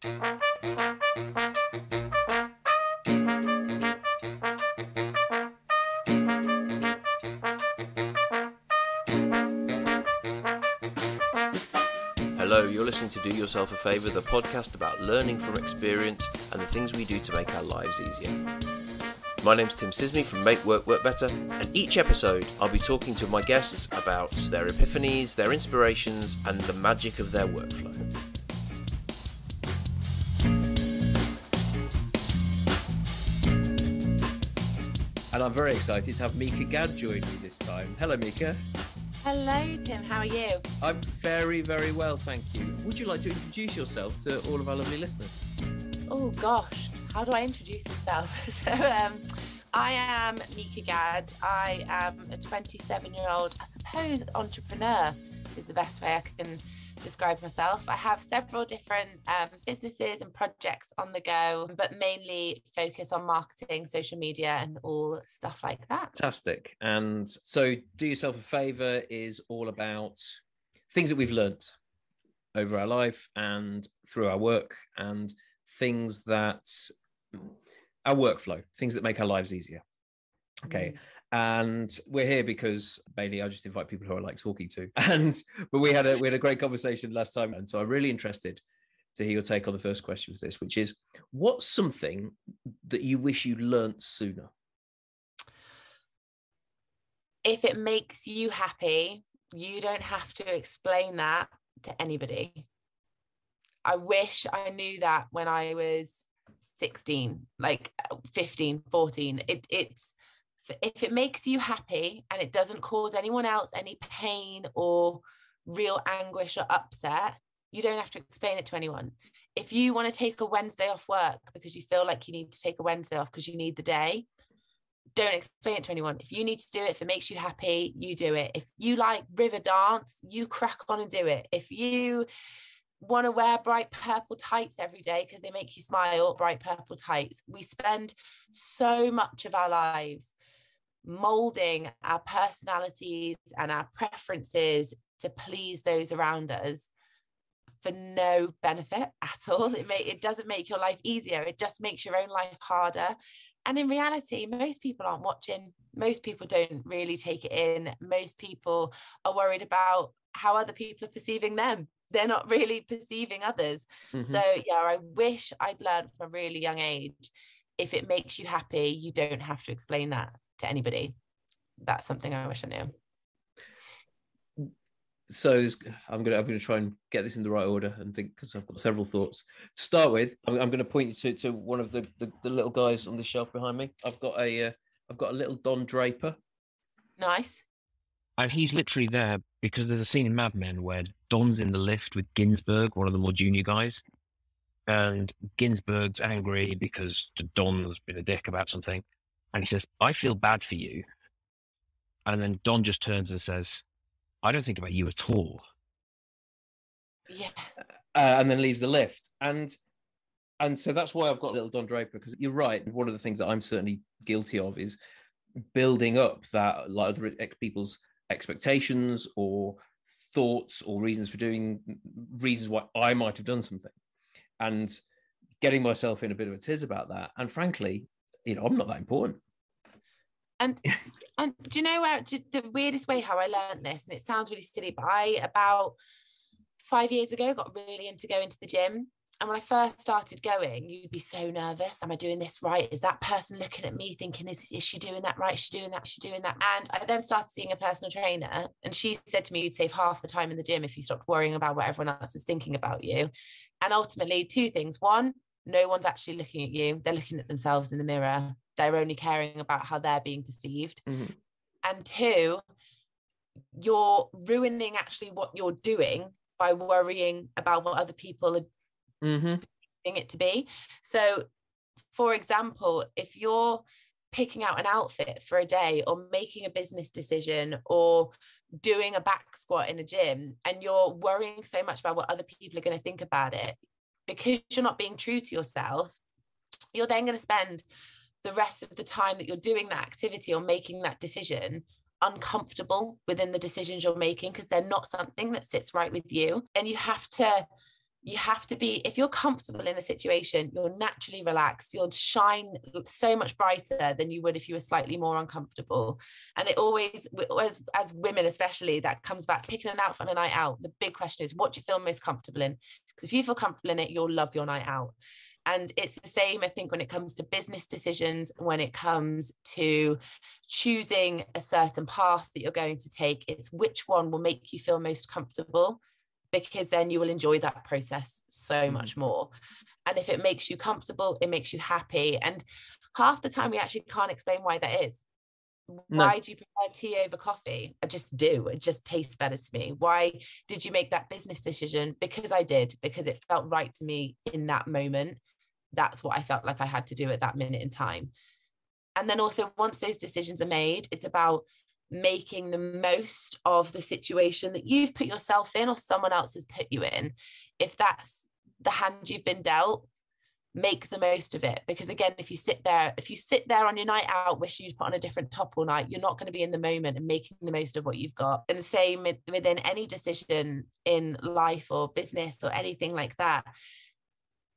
Hello, you're listening to Do Yourself a Favour, the podcast about learning from experience and the things we do to make our lives easier. My name's Tim Sisney from Make Work Work Better, and each episode I'll be talking to my guests about their epiphanies, their inspirations, and the magic of their workflow. And I'm very excited to have Mieke Gadd join me this time. Hello, Mieke. Hello, Tim. How are you? I'm very, very well, thank you. Would you like to introduce yourself to all of our lovely listeners? Oh, gosh. How do I introduce myself? I am Mieke Gadd. I am a 27-year-old, I suppose, entrepreneur is the best way I can describe myself. I have several different businesses and projects on the go, but mainly focus on marketing, social media, and all stuff like that. Fantastic. And so Do Yourself a Favour is all about things that we've learnt over our life and through our work, and things that our workflow, things that make our lives easier. Okay. And we're here because mainly I just invite people who I like talking to. But we had a great conversation last time, and so I'm really interested to hear your take on the first question of this, which is, what's something that you wish you'd learnt sooner? If it makes you happy, you don't have to explain that to anybody. I wish I knew that when I was 16, like 15, 14. It's if it makes you happy and it doesn't cause anyone else any pain or real anguish or upset, you don't have to explain it to anyone. If you want to take a Wednesday off work because you feel like you need to take a Wednesday off because you need the day, don't explain it to anyone. If you need to do it, if it makes you happy, you do it. If you like river dance, you crack on and do it. If you want to wear bright purple tights every day because they make you smile, bright purple tights. We spend so much of our lives molding our personalities and our preferences to please those around us for no benefit at all. It doesn't make your life easier. It just makes your own life harder. And in reality, most people aren't watching. Most people don't really take it in. Most people are worried about how other people are perceiving them. They're not really perceiving others. Mm-hmm. So yeah, I wish I'd learned from a really young age, if it makes you happy, you don't have to explain that to anybody. That's something I wish I knew. So I'm going to try and get this in the right order and think, because I've got several thoughts. To start with, I'm going to point you to one of the little guys on the shelf behind me. I've got a little Don Draper. Nice. And he's literally there because there's a scene in Mad Men where Don's in the lift with Ginsberg, one of the more junior guys. And Ginsberg's angry because Don has been a dick about something. And he says, "I feel bad for you." And then Don just turns and says, "I don't think about you at all." Yeah. And then leaves the lift. And so that's why I've got little Don Draper, because you're right. One of the things that I'm certainly guilty of is building up that, like, other people's expectations or thoughts or reasons why I might have done something, and getting myself in a bit of a tiz about that. And frankly, I'm not that important. And do you know the weirdest way how I learned this, and it sounds really silly, but I, about 5 years ago, got really into going to the gym. And when I first started going, you'd be so nervous. Am I doing this right? Is that person looking at me thinking, is she doing that right? Is she doing that? Is she doing that? And I then started seeing a personal trainer, and she said to me, you'd save half the time in the gym if you stopped worrying about what everyone else was thinking about you. And ultimately, two things. One, no one's actually looking at you. They're looking at themselves in the mirror. They're only caring about how they're being perceived. Mm-hmm. And two, you're ruining actually what you're doing by worrying about what other people are doing it to be. So, for example, if you're picking out an outfit for a day, or making a business decision, or doing a back squat in a gym, and you're worrying so much about what other people are going to think about it, because you're not being true to yourself, you're then going to spend the rest of the time that you're doing that activity or making that decision uncomfortable within the decisions you're making, because they're not something that sits right with you. And you have to you have to be, if you're comfortable in a situation, you're naturally relaxed, you'll shine so much brighter than you would if you were slightly more uncomfortable. And it always, as women especially, that comes back picking an outfit on a night out. The big question is, what do you feel most comfortable in? Because if you feel comfortable in it, you'll love your night out. And it's the same, I think, when it comes to business decisions, when it comes to choosing a certain path that you're going to take, it's which one will make you feel most comfortable, because then you will enjoy that process so much more. And if it makes you comfortable, it makes you happy. And half the time we actually can't explain why that is. Why do you prefer tea over coffee? I just do. It just tastes better to me. Why did you make that business decision? Because I did, because it felt right to me in that moment. That's what I felt like I had to do at that minute in time. And then also, once those decisions are made, it's about making the most of the situation that you've put yourself in or someone else has put you in. If that's the hand you've been dealt, make the most of it. Because again, if you sit there on your night out wishing you'd put on a different top all night, you're not going to be in the moment and making the most of what you've got. And the same within any decision in life or business or anything like that.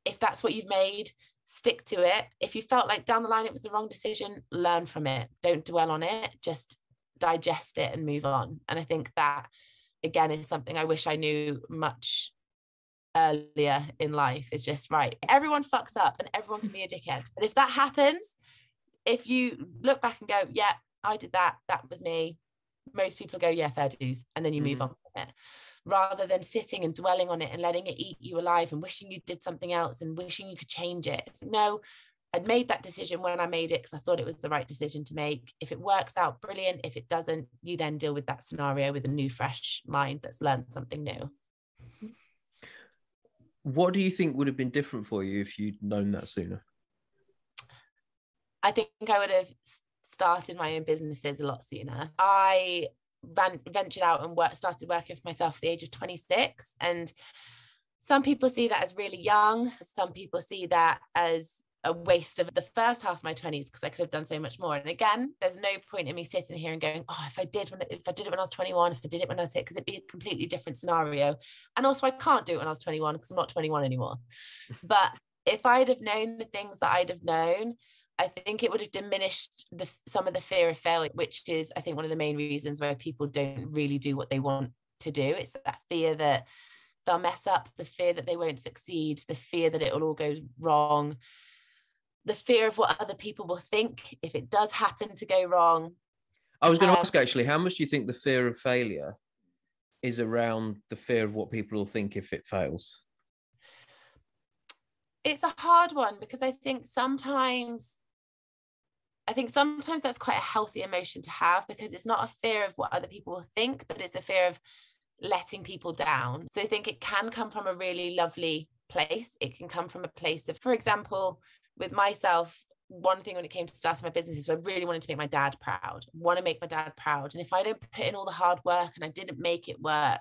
If that's what you've made, stick to it. If you felt like down the line it was the wrong decision, learn from it. Don't dwell on it. Just digest it and move on. And I think that, again, is something I wish I knew much earlier in life. Is just, right, everyone fucks up and everyone can be a dickhead. But if that happens, if you look back and go, yeah, I did that, that was me, most people go, yeah, fair dues, and then you move on from it, rather than sitting and dwelling on it and letting it eat you alive and wishing you did something else and wishing you could change it. No, I'd made that decision when I made it because I thought it was the right decision to make. If it works out, brilliant. If it doesn't, you then deal with that scenario with a new, fresh mind that's learned something new. What do you think would have been different for you if you'd known that sooner? I think I would have started my own businesses a lot sooner. I ventured out and started working for myself at the age of 26. And some people see that as really young. Some people see that as a waste of the first half of my 20s because I could have done so much more. And again, there's no point in me sitting here and going, oh, if I did it when I was 21, if I did it when I was here, because it'd be a completely different scenario. And also I can't do it when I was 21 because I'm not 21 anymore. But if I'd have known the things that I'd have known, I think it would have diminished some of the fear of failure, which is, I think, one of the main reasons why people don't really do what they want to do. It's that fear that they'll mess up, the fear that they won't succeed, the fear that it will all go wrong, the fear of what other people will think if it does happen to go wrong. I was going to ask, actually, how much do you think the fear of failure is around the fear of what people will think if it fails? It's a hard one, because I think sometimes that's quite a healthy emotion to have, because it's not a fear of what other people will think, but it's a fear of letting people down. So I think it can come from a really lovely place. It can come from a place of, for example, with myself, one thing when it came to starting my business is I really wanted to make my dad proud. And if I don't put in all the hard work and I didn't make it work,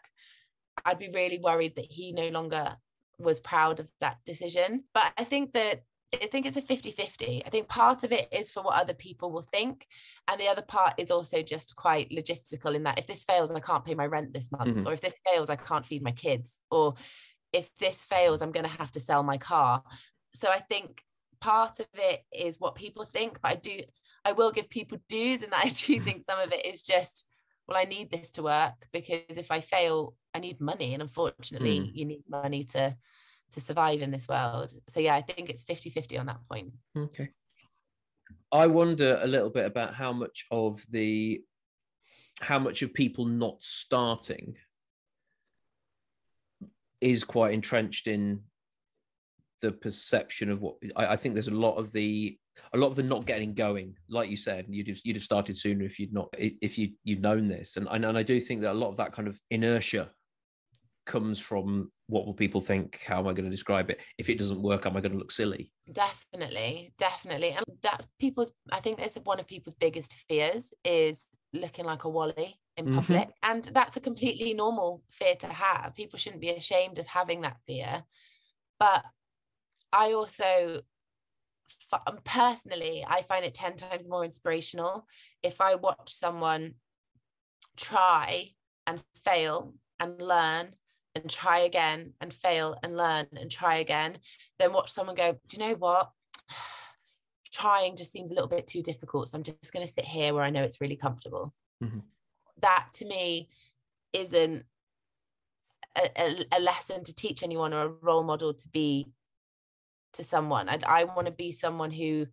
I'd be really worried that he no longer was proud of that decision. But I think it's a 50-50. I think part of it is for what other people will think. And the other part is also just quite logistical, in that if this fails, I can't pay my rent this month, or if this fails, I can't feed my kids, or if this fails, I'm going to have to sell my car. So I think part of it is what people think, but I will give people dues, and that I do think some of it is just, well, I need this to work, because if I fail, I need money. And unfortunately, you need money to survive in this world. So yeah, I think it's 50-50 on that point. Okay. I wonder a little bit about how much of people not starting is quite entrenched in the perception of what I think there's a lot of the not getting going, like you said, you'd have started sooner if you'd known this. And I do think that a lot of that kind of inertia comes from, what will people think? How am I going to describe it? If it doesn't work, am I going to look silly? Definitely. And that's I think that's one of people's biggest fears, is looking like a wally in public. And that's a completely normal fear to have. People shouldn't be ashamed of having that fear. But I also, personally, I find it 10 times more inspirational if I watch someone try and fail and learn and try again and fail and learn and try again, then watch someone go, do you know what? Trying just seems a little bit too difficult. So I'm just going to sit here where I know it's really comfortable. Mm-hmm. That to me isn't a lesson to teach anyone or a role model to be to someone. I want to be someone who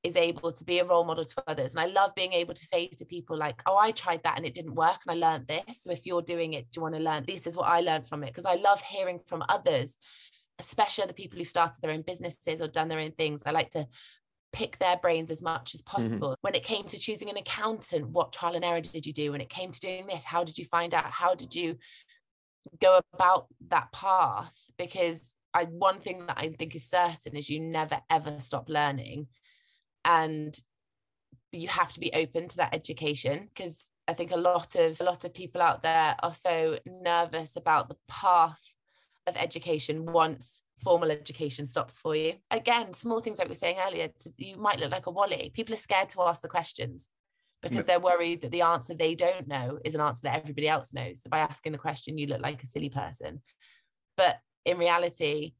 is able to be a role model to others. And I love being able to say to people like, oh, I tried that and it didn't work and I learned this. So if you're doing it, do you want to learn? This is what I learned from it. Because I love hearing from others, especially the people who started their own businesses or done their own things. I like to pick their brains as much as possible. When it came to choosing an accountant, what trial and error did you do? When it came to doing this, how did you find out? How did you go about that path? Because one thing that I think is certain is you never ever stop learning, and you have to be open to that education, because I think a lot of people out there are so nervous about the path of education once formal education stops for you. Again, small things like we were saying earlier, you might look like a Wally. People are scared to ask the questions because they're worried that the answer they don't know is an answer that everybody else knows. So by asking the question, you look like a silly person. But in reality,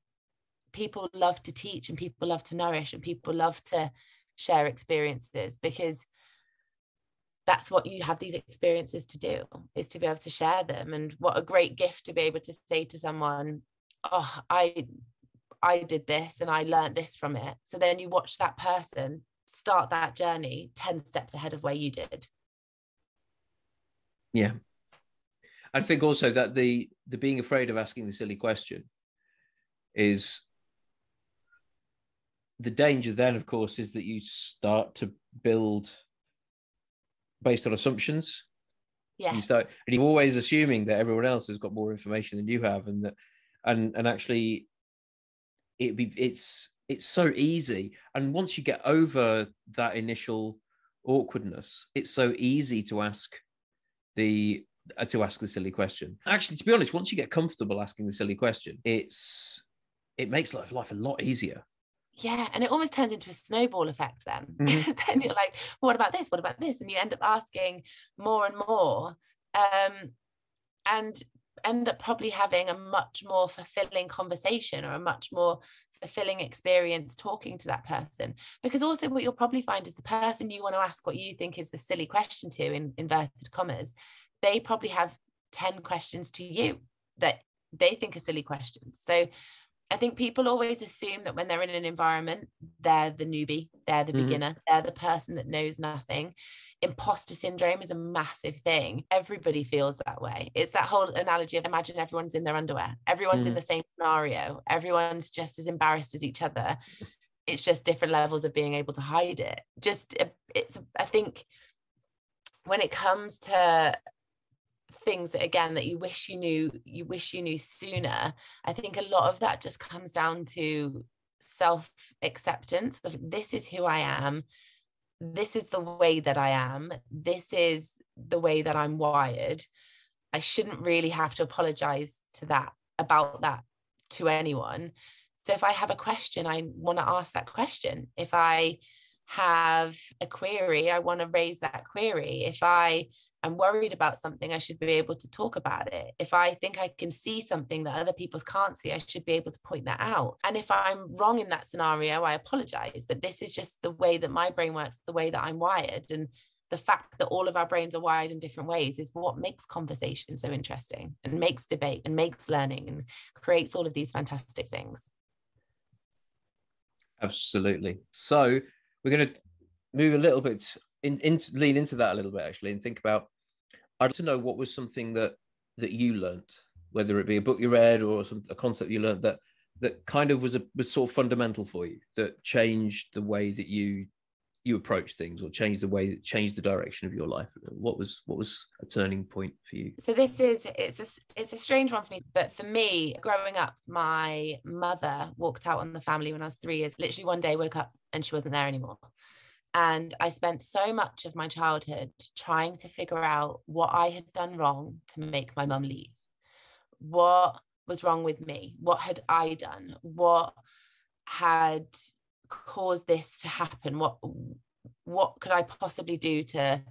people love to teach and people love to nourish and people love to share experiences, because that's what you have these experiences to do, is to be able to share them. And what a great gift to be able to say to someone, oh, I did this and I learned this from it. So then you watch that person start that journey 10 steps ahead of where you did. Yeah. I think also that the being afraid of asking the silly question is the danger then, of course, is that you start to build based on assumptions. Yeah. And you're always assuming that everyone else has got more information than you have, and that and actually it's so easy. And once you get over that initial awkwardness, it's so easy to ask the silly question. Actually, to be honest, once you get comfortable asking the silly question, it makes life a lot easier. Yeah, and it almost turns into a snowball effect then. Mm-hmm. Then you're like, what about this? What about this? And you end up asking more and more, and end up probably having a much more fulfilling conversation or a much more fulfilling experience talking to that person. Because also what you'll probably find is the person you want to ask what you think is the silly question to, in inverted commas, they probably have 10 questions to you that they think are silly questions. So I think people always assume that when they're in an environment, they're the newbie, they're the beginner, they're the person that knows nothing. Imposter syndrome is a massive thing. Everybody feels that way. It's that whole analogy of, imagine everyone's in their underwear. Everyone's in the same scenario. Everyone's just as embarrassed as each other. It's just different levels of being able to hide it. I think when it comes to things that, again, that you wish you knew sooner, I think a lot of that just comes down to self-acceptance of, this is who I am, this is the way that I am, this is the way that I'm wired. I shouldn't really have to apologize about that to anyone. So if I have a question, I want to ask that question. If I have a query, I want to raise that query. If I'm worried about something, I should be able to talk about it. If I think I can see something that other people can't see, I should be able to point that out. And if I'm wrong in that scenario, I apologize. But this is just the way that my brain works, the way that I'm wired. And the fact that all of our brains are wired in different ways is what makes conversation so interesting, and makes debate and makes learning and creates all of these fantastic things. Absolutely. So we're going to move a little bit lean into that a little bit, actually, and think about, I'd like to know what was something that you learnt, whether it be a book you read or a concept you learnt that kind of was sort of fundamental for you, that changed the way that you approach things, or changed the direction of your life. What was a turning point for you? So it's a strange one for me, but for me, growing up, my mother walked out on the family when I was 3 years. Literally one day, woke up and she wasn't there anymore. And I spent so much of my childhood trying to figure out what I had done wrong to make my mum leave. What was wrong with me? What had I done? What had caused this to happen? What could I possibly do to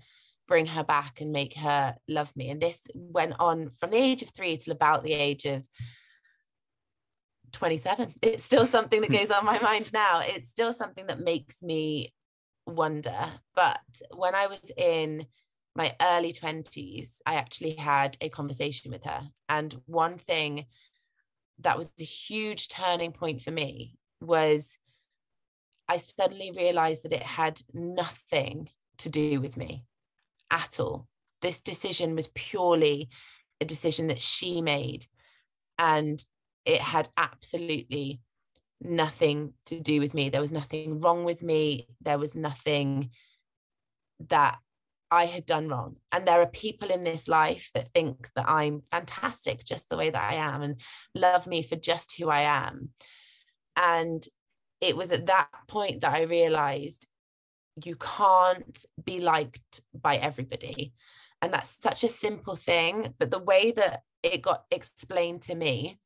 bring her back and make her love me. And this went on from the age of 3 till about the age of 27. It's still something that goes on my mind now. It's still something that makes me wonder. But when I was in my early 20s, I actually had a conversation with her. And one thing that was a huge turning point for me was I suddenly realized that it had nothing to do with me at all. This decision was purely a decision that she made, and it had absolutely nothing to do with me. There was nothing wrong with me. There was nothing that I had done wrong. And there are people in this life that think that I'm fantastic just the way that I am and love me for just who I am. And it was at that point that I realized you can't be liked by everybody. And that's such a simple thing. But the way that it got explained to me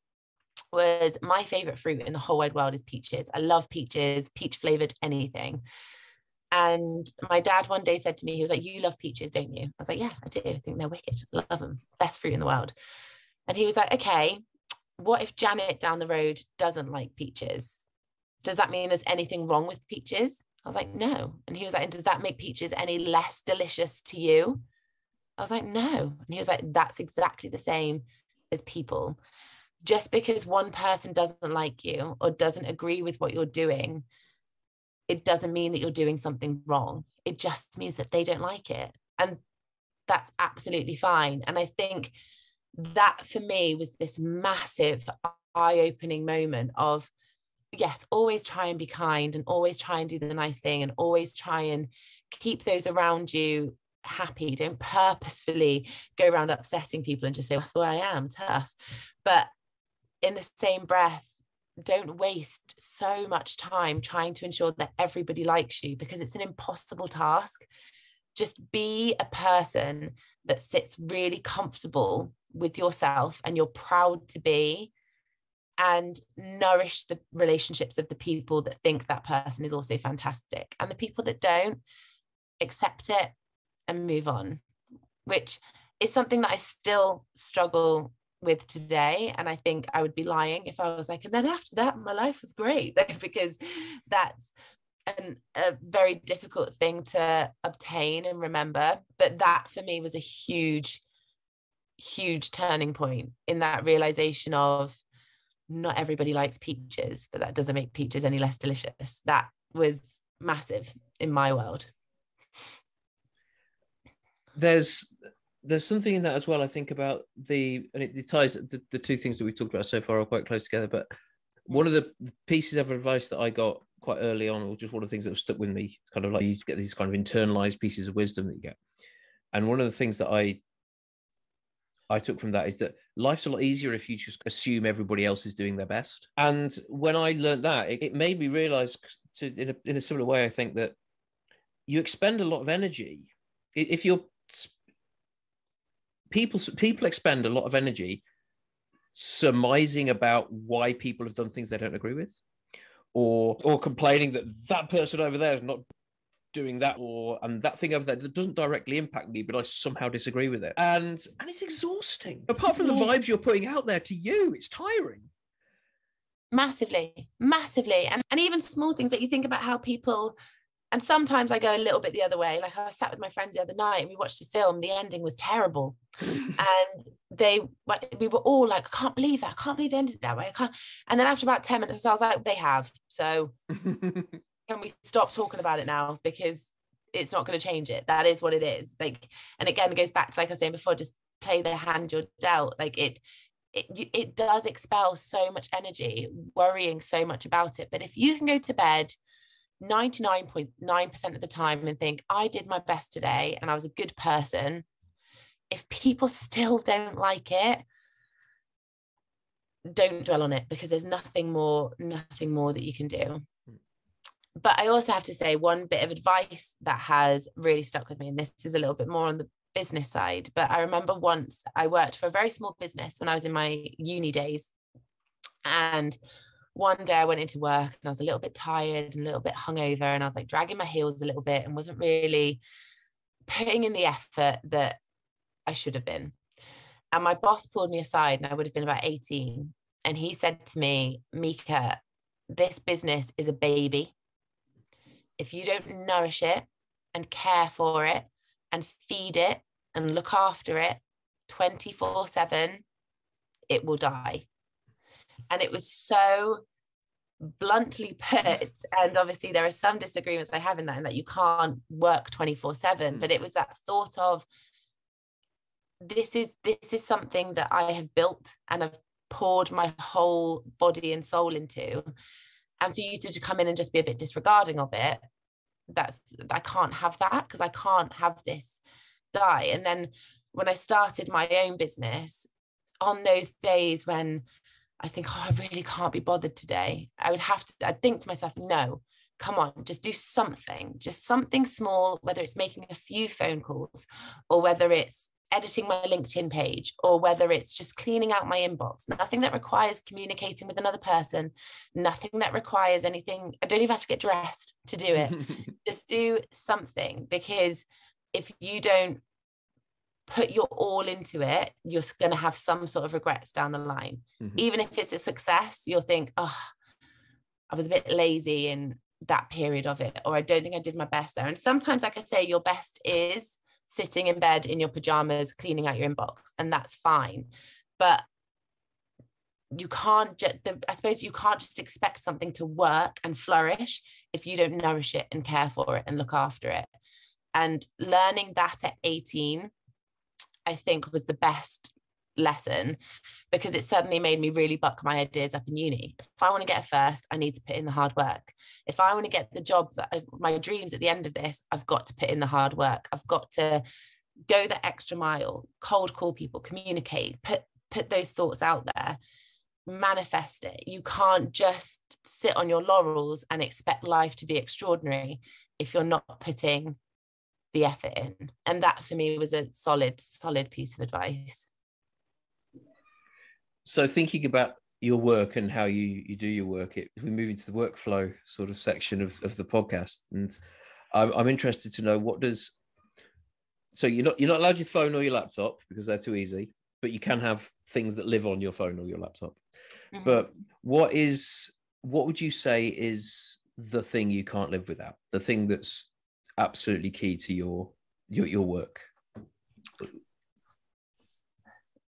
was, my favorite fruit in the whole wide world is peaches. I love peaches, peach flavored anything. And my dad one day said to me, he was like, you love peaches, don't you? I was like, yeah, I do. I think they're wicked. I love them. Best fruit in the world. And he was like, okay, what if Janet down the road doesn't like peaches? Does that mean there's anything wrong with peaches? I was like, no. And he was like, and does that make peaches any less delicious to you? I was like, no. And he was like, that's exactly the same as people. Just because one person doesn't like you or doesn't agree with what you're doing, it doesn't mean that you're doing something wrong. It just means that they don't like it. And that's absolutely fine. And I think that for me was this massive eye-opening moment of, yes, always try and be kind and always try and do the nice thing and always try and keep those around you happy. Don't purposefully go around upsetting people and just say, that's the way I am, tough. But in the same breath, don't waste so much time trying to ensure that everybody likes you, because it's an impossible task. Just be a person that sits really comfortable with yourself and you're proud to be, and nourish the relationships of the people that think that person is also fantastic. And the people that don't, accept it and move on, which is something that I still struggle with today. And I think I would be lying if I was like, and then after that, my life was great, because that's a very difficult thing to obtain and remember. But that for me was a huge, huge turning point in that realization of, not everybody likes peaches, but that doesn't make peaches any less delicious. That was massive in my world. There's something in that as well. I think about and it ties the two things that we talked about so far are quite close together. But one of the pieces of advice that I got quite early on, or just one of the things that was stuck with me, kind of like you get these kind of internalized pieces of wisdom that you get. And one of the things that I took from that is that life's a lot easier if you just assume everybody else is doing their best. And when I learned that, it made me realize, in a similar way, I think that you expend a lot of energy. If you're people expend a lot of energy surmising about why people have done things they don't agree with, or complaining that person over there is not doing that, and that thing over there that doesn't directly impact me, but I somehow disagree with it. And it's exhausting. Apart from the vibes you're putting out there to you, it's tiring. Massively. And even small things that you think about how people, and sometimes I go a little bit the other way. Like I sat with my friends the other night and we watched a film. The ending was terrible. And we were all like, I can't believe that. I can't believe they ended that way. I can't. And then after about 10 minutes, I was like, they have. So can we stop talking about it now? Because it's not going to change it. That is what it is. Like, and again, it goes back to, like I was saying before, just play the hand you're dealt. Like it does expel so much energy, worrying so much about it. But if you can go to bed 99.9% of the time and think, I did my best today and I was a good person, if people still don't like it, don't dwell on it, because there's nothing more that you can do. But I also have to say, one bit of advice that has really stuck with me, and this is a little bit more on the business side, but I remember once I worked for a very small business when I was in my uni days, and one day I went into work and I was a little bit tired and a little bit hungover, and I was like dragging my heels a little bit and wasn't really putting in the effort that I should have been. And my boss pulled me aside, and I would have been about 18. And he said to me, Mieke, this business is a baby. If you don't nourish it and care for it and feed it and look after it 24/7, it will die. And it was so bluntly put, and obviously there are some disagreements I have in that you can't work 24/7, but it was that thought of, this is something that I have built and I've poured my whole body and soul into, and for you to come in and just be a bit disregarding of it, I can't have that, because I can't have this die. And then when I started my own business, on those days when I think, oh, I really can't be bothered today, I'd think to myself, no, come on, just do something, just something small, whether it's making a few phone calls, or whether it's editing my LinkedIn page, or whether it's just cleaning out my inbox. Nothing that requires communicating with another person, nothing that requires anything. I don't even have to get dressed to do it. Just do something, because if you don't put your all into it, you're going to have some sort of regrets down the line. Even if it's a success, you'll think, oh, I was a bit lazy in that period of it, or I don't think I did my best there. And sometimes, like I say, your best is sitting in bed in your pajamas, cleaning out your inbox, and that's fine. But you can't I suppose you can't just expect something to work and flourish if you don't nourish it and care for it and look after it. And learning that at 18, I think, was the best lesson, because it suddenly made me really buck my ideas up in uni. If I want to get a first, I need to put in the hard work. If I want to get the job my dreams at the end of this, I've got to put in the hard work. I've got to go the extra mile, cold call people, communicate, put those thoughts out there, manifest it. You can't just sit on your laurels and expect life to be extraordinary if you're not putting the effort in. And that for me was a solid piece of advice. So thinking about your work and how you do your work, we move into the workflow sort of section of the podcast, and I'm interested to know, so you're not allowed your phone or your laptop because they're too easy, but you can have things that live on your phone or your laptop. But what would you say is the thing you can't live without, the thing that's absolutely key to your work?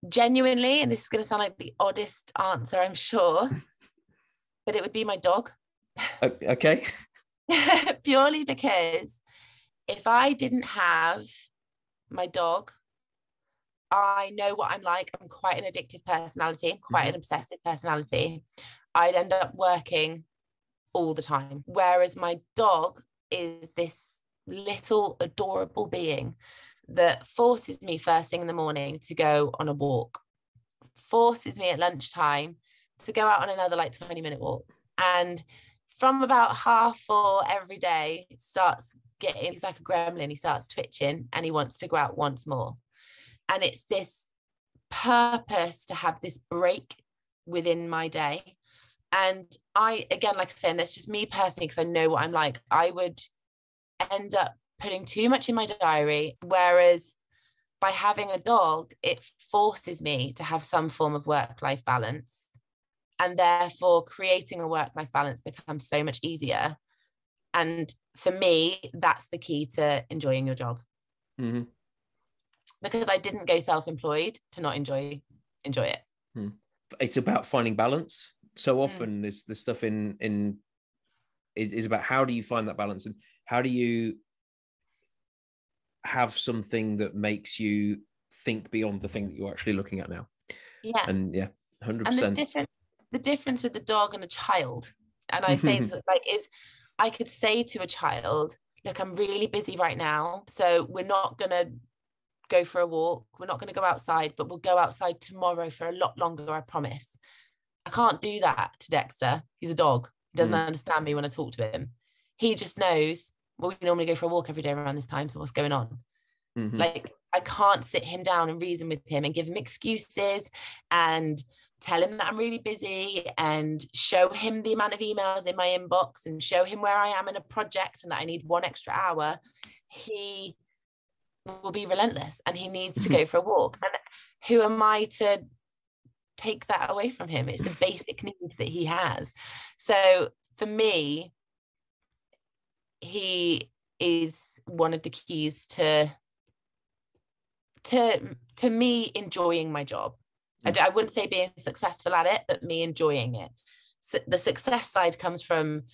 Genuinely, and this is going to sound like the oddest answer, I'm sure, but it would be my dog. Okay. Purely because if I didn't have my dog, I know what I'm like. I'm quite an addictive personality, quite an obsessive personality. I'd end up working all the time. Whereas my dog is this little adorable being that forces me first thing in the morning to go on a walk, forces me at lunchtime to go out on another 20-minute walk. And from about 4:30 every day, he's like a gremlin, he starts twitching and he wants to go out once more. And it's this purpose to have this break within my day. And again, like I said, that's just me personally, because I know what I'm like. I would end up putting too much in my diary, whereas by having a dog, it forces me to have some form of work-life balance, and therefore creating a work-life balance becomes so much easier. And for me, that's the key to enjoying your job. Because I didn't go self-employed to not enjoy it. It's about finding balance. So often this the stuff in is about, how do you find that balance, and how do you have something that makes you think beyond the thing that you're actually looking at now? Yeah. And 100%. And the difference with the dog and a child, and I say this, is I could say to a child, look, I'm really busy right now, so we're not going to go for a walk, we're not going to go outside, but we'll go outside tomorrow for a lot longer, I promise. I can't do that to Dexter. He's a dog. He doesn't understand me when I talk to him. He just knows, well, we normally go for a walk every day around this time, so what's going on? I can't sit him down and reason with him and give him excuses and tell him that I'm really busy and show him the amount of emails in my inbox and show him where I am in a project and that I need one extra hour. He will be relentless, and he needs to go for a walk. And who am I to take that away from him? It's a basic need that he has. So for me, he is one of the keys to me enjoying my job. I wouldn't say being successful at it, but me enjoying it. So the success side comes from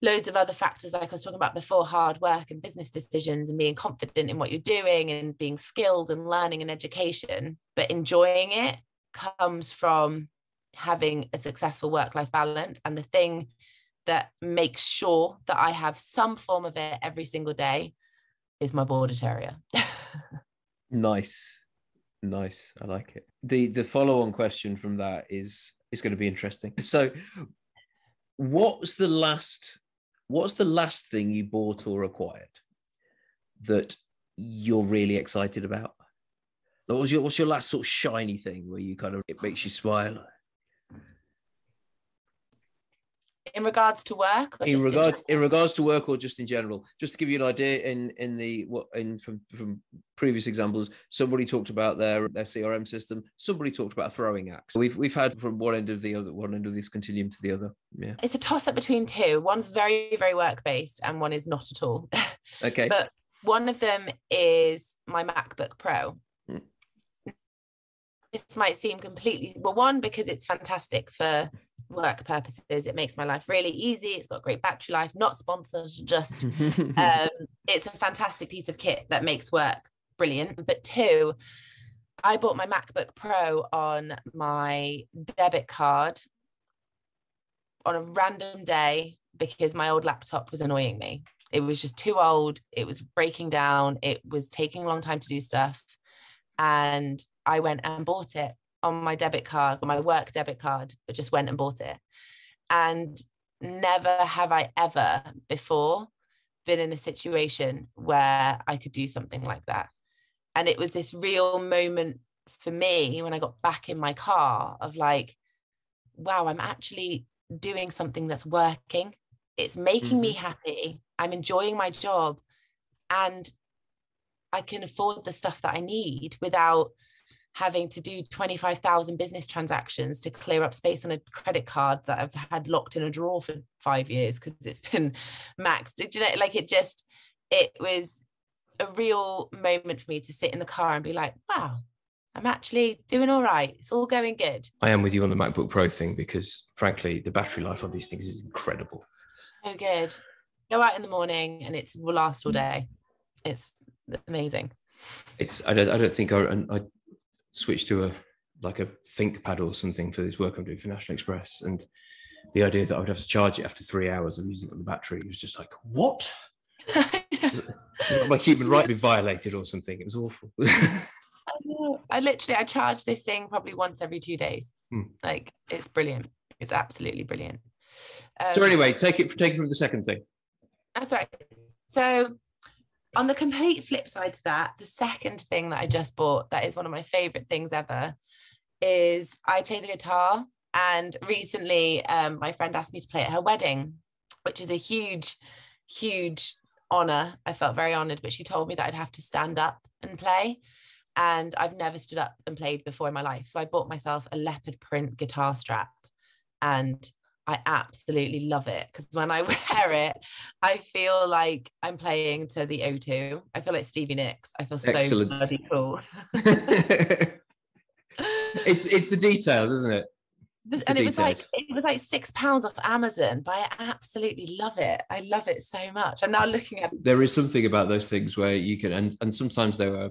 loads of other factors, like I was talking about before: hard work and business decisions and being confident in what you're doing and being skilled and learning and education. But enjoying it comes from having a successful work-life balance. And the thing that makes sure that I have some form of it every single day is my border terrier. Nice. I like it. The follow-on question from that is going to be interesting. So what's the last thing you bought or acquired that you're really excited about? What's your last sort of shiny thing where you kind of, it makes you smile? In regards to work, or in regards to work, or just in general, just to give you an idea, from previous examples, somebody talked about their CRM system, somebody talked about a throwing axe. We've had from one end of this continuum to the other. Yeah, it's a toss up between two. One's very, very work based, and one is not at all. Okay, but one of them is my MacBook Pro. This might seem completely, well, one, because it's fantastic for work purposes. It makes my life really easy. It's got great battery life, not sponsored, just it's a fantastic piece of kit that makes work brilliant. But two, I bought my MacBook Pro on my debit card on a random day because my old laptop was annoying me. It was just too old. It was breaking down. It was taking a long time to do stuff. And I went and bought it on my debit card, on my work debit card, but just went and bought it. And never have I ever before been in a situation where I could do something like that. And it was this real moment for me when I got back in my car of like, wow, I'm actually doing something that's working. It's making me happy. I'm enjoying my job, and I can afford the stuff that I need without having to do 25,000 business transactions to clear up space on a credit card that I've had locked in a drawer for 5 years because it's been maxed. Did you know, like, it was a real moment for me to sit in the car and be like, wow, I'm actually doing all right. It's all going good. I am with you on the MacBook Pro thing because, frankly, the battery life on these things is incredible. So good. Go out in the morning and it will last all day. It's amazing. I don't think I switched to a ThinkPad or something for this work I'm doing for National Express, and the idea that I would have to charge it after 3 hours of using it on the battery was just like, what? My human right to be violated or something. It was awful. I charge this thing probably once every 2 days. Like, it's brilliant. It's absolutely brilliant. So anyway, take it from the second thing. That's right. So on the complete flip side to that, the second thing that I just bought that is one of my favorite things ever is I play the guitar. And recently my friend asked me to play at her wedding, which is a huge, huge honor. I felt very honored, but she told me that I'd have to stand up and play. And I've never stood up and played before in my life. So I bought myself a leopard print guitar strap, and I absolutely love it because when I wear it, I feel like I'm playing to the O2. I feel like Stevie Nicks. I feel so bloody cool. It's the details, isn't it? And it was like £6 off Amazon, but I absolutely love it. I love it so much. I'm now looking at. There is something about those things where you can, and sometimes they were.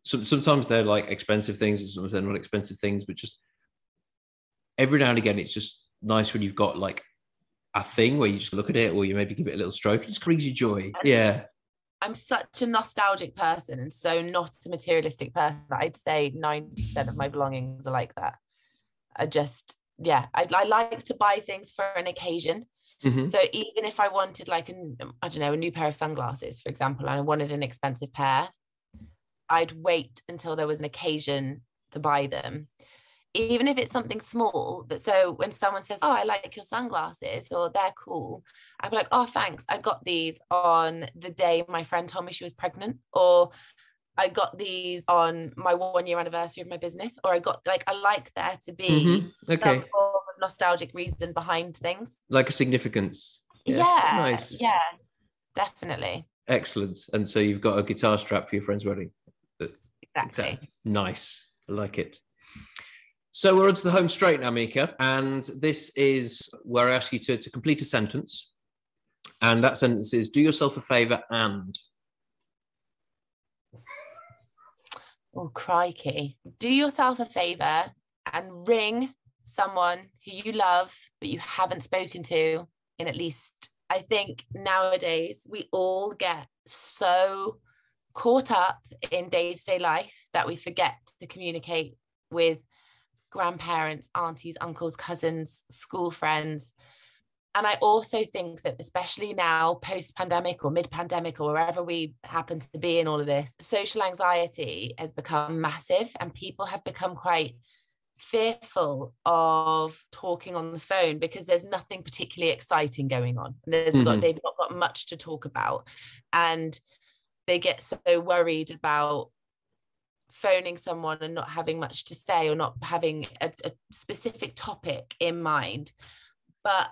Sometimes they're like expensive things, and sometimes they're not expensive things, but just every now and again, it's just nice when you've got like a thing where you just look at it, or you maybe give it a little stroke. It just brings you joy. Yeah. I'm such a nostalgic person and so not a materialistic person. I'd say 90% of my belongings are like that. I like to buy things for an occasion. So even if I wanted like a new pair of sunglasses, for example, and I wanted an expensive pair, I'd wait until there was an occasion to buy them. even if it's something small. But so when someone says, oh, I like your sunglasses, or they're cool, I'd be like, oh, thanks, I got these on the day my friend told me she was pregnant, or I got these on my 1-year anniversary of my business, or I like there to be some form of nostalgic reason behind things. Like a significance. Yeah. Nice. Yeah, definitely. Excellent. And so you've got a guitar strap for your friend's wedding. Exactly. Nice. I like it. So we're onto the home straight now, Mieke. And this is where I ask you to complete a sentence. And that sentence is, do yourself a favour and... Oh, crikey. Do yourself a favour and ring someone who you love, but you haven't spoken to in at least... I think nowadays we all get so caught up in day-to-day life that we forget to communicate with grandparents, aunties, uncles, cousins, school friends. And I also think that especially now, post-pandemic or mid-pandemic or wherever we happen to be in all of this, social anxiety has become massive, and people have become quite fearful of talking on the phone because there's nothing particularly exciting going on. They've not got much to talk about, and they get so worried about phoning someone and not having much to say, or not having a specific topic in mind. But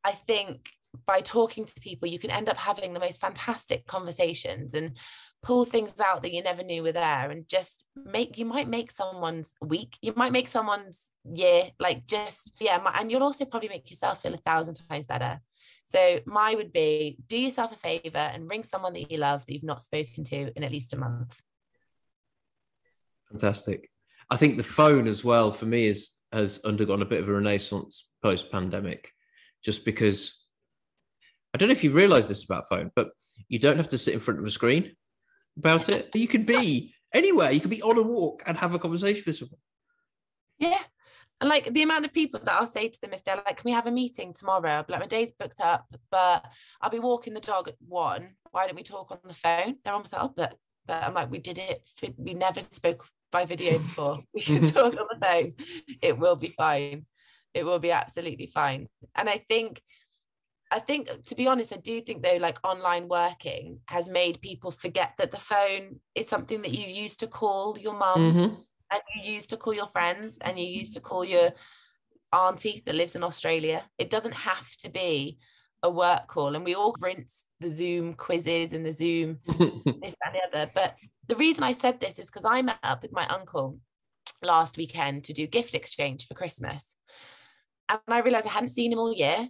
I think by talking to people, you can end up having the most fantastic conversations and pull things out that you never knew were there, and just you might make someone's week, you might make someone's year, and you'll also probably make yourself feel 1,000 times better. So mine would be, do yourself a favor and ring someone that you love that you've not spoken to in at least a month. Fantastic. I think the phone as well, for me, has undergone a bit of a renaissance post-pandemic, just because, I don't know if you've realized this about phone, but you don't have to sit in front of a screen about it. You could be anywhere. You could be on a walk and have a conversation with someone. Yeah. And like the amount of people that I'll say to them, if they're like, can we have a meeting tomorrow? I'll be like, my day's booked up, but I'll be walking the dog at 1. Why don't we talk on the phone? They're almost like, oh, but I'm like, we never spoke by video before. We can talk on the phone. It will be fine. It will be absolutely fine. And I think, to be honest, I do think though, like online working has made people forget that the phone is something that you used to call your mum, and you used to call your friends, and you used to call your auntie that lives in Australia. It doesn't have to be a work call, and we all rinse the Zoom quizzes and the Zoom this and the other. But the reason I said this is because I met up with my uncle last weekend to do gift exchange for Christmas, and I realized I hadn't seen him all year.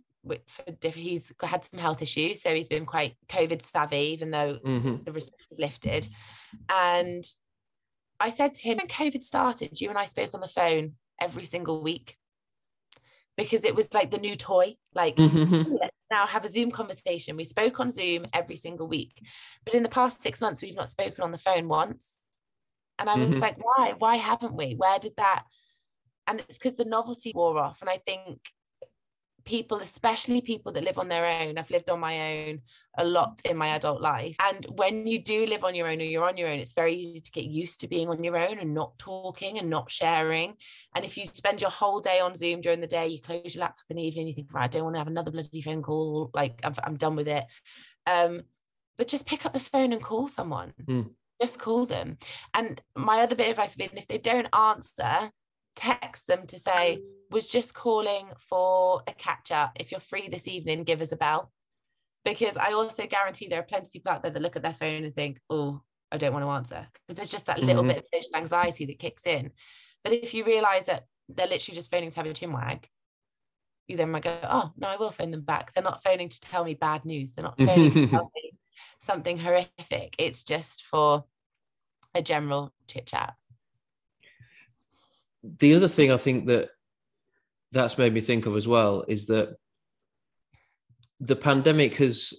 He's had some health issues, so he's been quite COVID savvy, even though the restrictions lifted. And I said to him, when COVID started, you and I spoke on the phone every single week, because it was like the new toy. Like, let's now have a Zoom conversation. We spoke on Zoom every single week, but in the past 6 months, we've not spoken on the phone once. And I was like, why haven't we? Where did that? And it's because the novelty wore off. And I think people, especially people that live on their own, I've lived on my own a lot in my adult life, and when you do live on your own, or you're on your own, it's very easy to get used to being on your own and not talking and not sharing. And if you spend your whole day on Zoom during the day, you close your laptop in the evening, you think, right, I don't want to have another bloody phone call, like I'm done with it. But just pick up the phone and call someone. Just call them. And my other bit of advice would be, if they don't answer, text them to say, was just calling for a catch up. If you're free this evening, give us a bell. Because I also guarantee there are plenty of people out there that look at their phone and think, oh, I don't want to answer. Because there's just that little bit of social anxiety that kicks in. But if you realize that they're literally just phoning to have a chinwag, you then might go, oh, no, I will phone them back. They're not phoning to tell me bad news. They're not phoning to tell me something horrific. It's just for a general chit chat. The other thing I think that's made me think of as well is that the pandemic has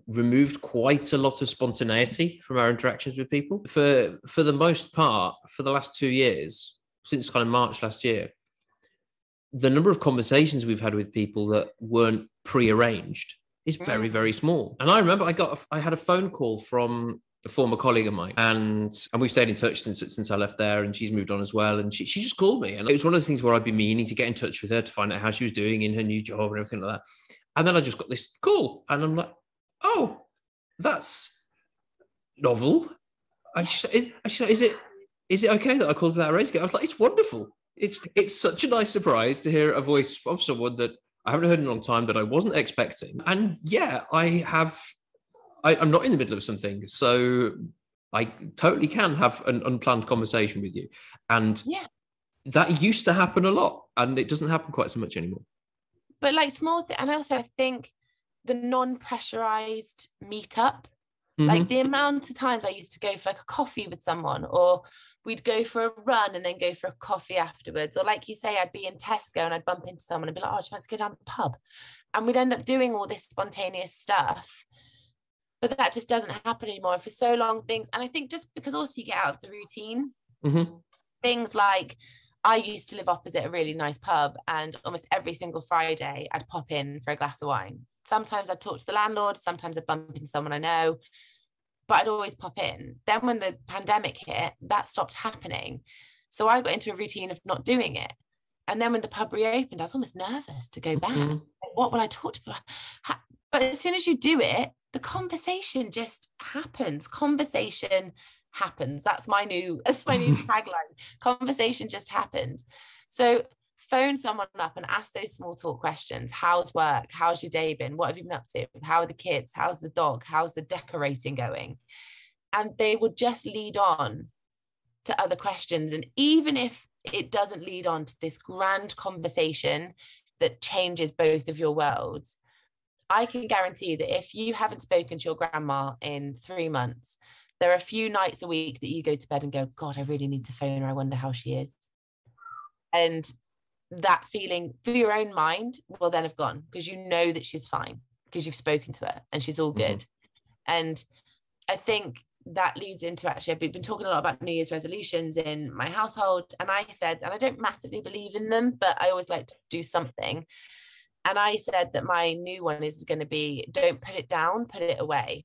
removed quite a lot of spontaneity from our interactions with people. For the most part, for the last 2 years, since kind of March last year, the number of conversations we've had with people that weren't pre-arranged is very, very small. And I remember I had a phone call from a former colleague of mine, and we've stayed in touch since I left there, and she's moved on as well. And she just called me, and it was one of those things where I'd been meaning to get in touch with her to find out how she was doing in her new job and everything like that. And then I just got this call, and I'm like, oh, that's novel. And she said, is it okay that I called that race? I was like, it's wonderful. It's such a nice surprise to hear a voice of someone that I haven't heard in a long time, that I wasn't expecting. And yeah, I'm not in the middle of something, so I totally can have an unplanned conversation with you. And that used to happen a lot, and it doesn't happen quite so much anymore. But like small things, and also I think the non-pressurized meetup, like the amount of times I used to go for like a coffee with someone, or we'd go for a run and then go for a coffee afterwards. Or like you say, I'd be in Tesco and I'd bump into someone and be like, oh, do you want to go down the pub? And we'd end up doing all this spontaneous stuff. But that just doesn't happen anymore. For so long, things, and I think just because also you get out of the routine, things like I used to live opposite a really nice pub, and almost every single Friday I'd pop in for a glass of wine. Sometimes I'd talk to the landlord, sometimes I'd bump into someone I know, but I'd always pop in. Then when the pandemic hit, that stopped happening. So I got into a routine of not doing it. And then when the pub reopened, I was almost nervous to go back. Like, what will I talk to people? But as soon as you do it, the conversation just happens. Conversation happens. That's my new tagline. Conversation just happens. So phone someone up and ask those small talk questions. How's work? How's your day been? What have you been up to? How are the kids? How's the dog? How's the decorating going? And they would just lead on to other questions. And even if it doesn't lead on to this grand conversation that changes both of your worlds, I can guarantee that if you haven't spoken to your grandma in 3 months, there are a few nights a week that you go to bed and go, God, I really need to phone her. I wonder how she is. And that feeling for your own mind will then have gone, because you know that she's fine, because you've spoken to her and she's all good. And I think that leads into, actually, I've been talking a lot about New Year's resolutions in my household. And I said, and I don't massively believe in them, but I always like to do something. And I said that my new one is going to be, don't put it down, put it away.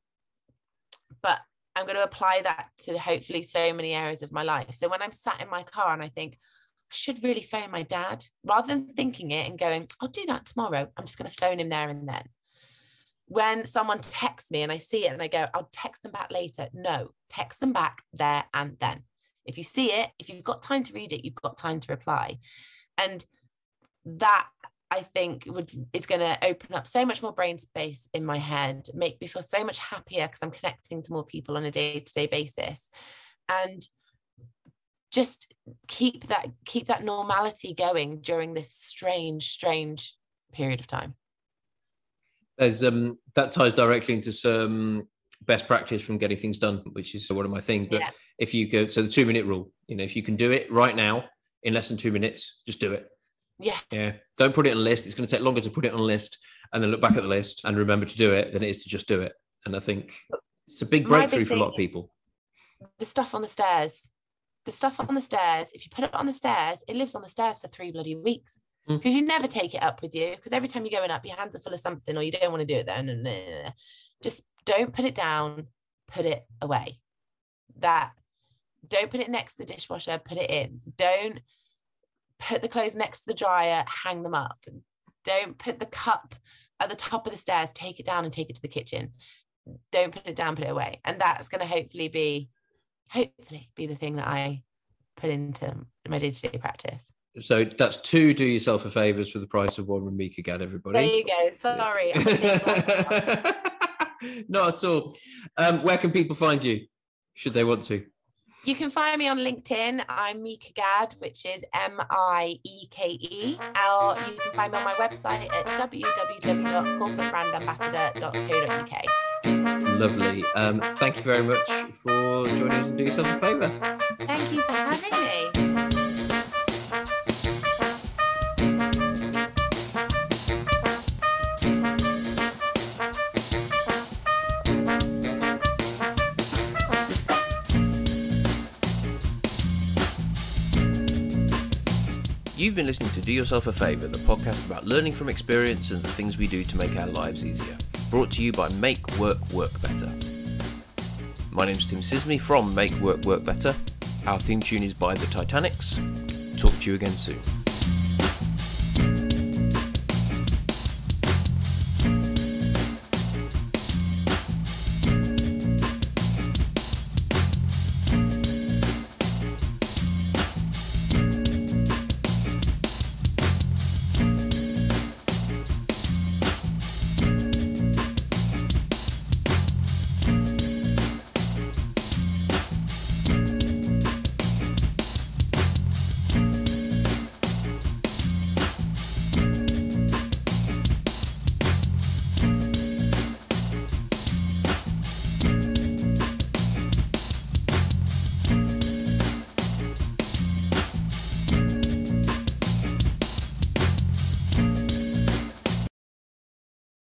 But I'm going to apply that to hopefully so many areas of my life. So when I'm sat in my car and I think, I should really phone my dad, rather than thinking it and going, I'll do that tomorrow, I'm just going to phone him there and then. When someone texts me and I see it and I go, I'll text them back later. No, text them back there and then. If you see it, if you've got time to read it, you've got time to reply. And that, I think, is going to open up so much more brain space in my head, make me feel so much happier because I'm connecting to more people on a day-to-day basis, and just keep that normality going during this strange period of time. There's that ties directly into some best practice from getting things done, which is one of my things. But if you go, so the 2-minute rule, if you can do it right now in less than 2 minutes, just do it. Yeah. Don't put it on a list. It's going to take longer to put it on a list and then look back at the list and remember to do it than it is to just do it. And I think it's a big breakthrough for a lot of people. The stuff on the stairs, if you put it on the stairs, it lives on the stairs for 3 bloody weeks, because you never take it up with you, because every time you're going up, your hands are full of something, or you don't want to do it then. Just don't put it down, put it away. Don't put it next to the dishwasher, put it in. Don't put the clothes next to the dryer, hang them up. Don't put the cup at the top of the stairs, take it down and take it to the kitchen. Don't put it down, put it away. And that's going to hopefully be the thing that I put into my day-to-day practice. So that's 2 do yourself a favours for the price of 1 with Mieke Gadd, everybody. There you go. Sorry. Not at all. Where can people find you, should they want to? You can find me on LinkedIn. I'm Mieke Gadd, which is Mieke. Or you can find me on my website at www.corporatebrandambassador.co.uk. Lovely. Thank you very much for joining us and do yourself a favour. Thank you for having me. You've been listening to Do Yourself a Favour, the podcast about learning from experience and the things we do to make our lives easier. Brought to you by Make Work Work Better. My name's Tim Sisney from Make Work Work Better. Our theme tune is by the Titanics. Talk to you again soon.